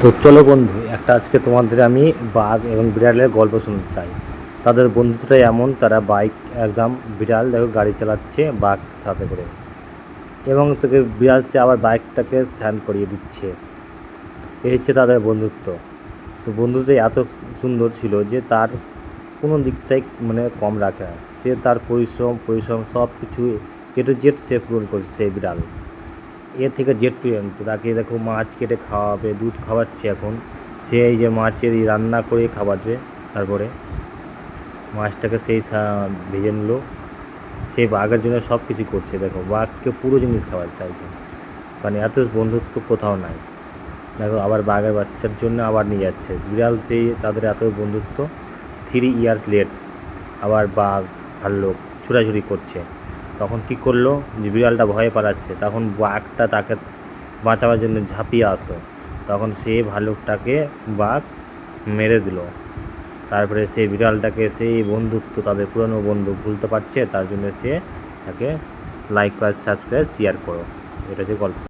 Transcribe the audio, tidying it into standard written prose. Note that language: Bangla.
তো চলো বন্ধু, একটা আজকে তোমাদের আমি বাঘ এবং বিড়ালের গল্প শুনতে চাই। তাদের বন্ধুত্বটা এমন, তারা বাইক একদম, বিড়াল দেখো গাড়ি চালাচ্ছে বাঘ সাথে করে, এবং তোকে বিড়াল সে আবার বাইকটাকে স্ট্যান্ড করিয়ে দিচ্ছে। এই হচ্ছে তাদের বন্ধুত্ব। তো বন্ধুত্ব এত সুন্দর ছিল যে তার কোনো দিকটাই মানে কম রাখে না। সে তার পরিশ্রম সব কিছু A to Z সে পূরণ করছে সেই বিড়াল। এর থেকে জেড পর্যন্ত তাকে দেখো মাছ কেটে খাওয়াবে, দুধ খাওয়াচ্ছে এখন। সে এই যে মাছের রান্না করে খাওয়াবে, তারপরে মাছটাকে সেই ভেজে নিল। সেই বাঘের জন্য সব কিছু করছে, দেখো বাঘকে পুরো জিনিস খাওয়ার চাইছে। মানে এত বন্ধুত্ব কোথাও নাই। দেখো আবার বাঘের বাচ্চার জন্য আবার নিয়ে যাচ্ছে বিড়াল, সেই তাদের এত বন্ধুত্ব। 3 ইয়ার্স লেট আবার বাঘ ভাল্লুক ছুটাছুটি করছে। তখন কী করলো, যে বিড়ালটা ভয়ে পালাচ্ছে, তখন বাঘটা তাকে বাঁচাবার জন্য ঝাঁপিয়ে আসলো। তখন সে ভাল্লুকটাকে বাঘ মেরে দিল। তারপরে সেই বিড়ালটাকে সেই বন্ধুত্ব, তাদের পুরনো বন্ধু ভুলতে পারছে, তার জন্য সে তাকে লাইক, সাবস্ক্রাইব, শেয়ার করো। এটা হচ্ছে গল্প।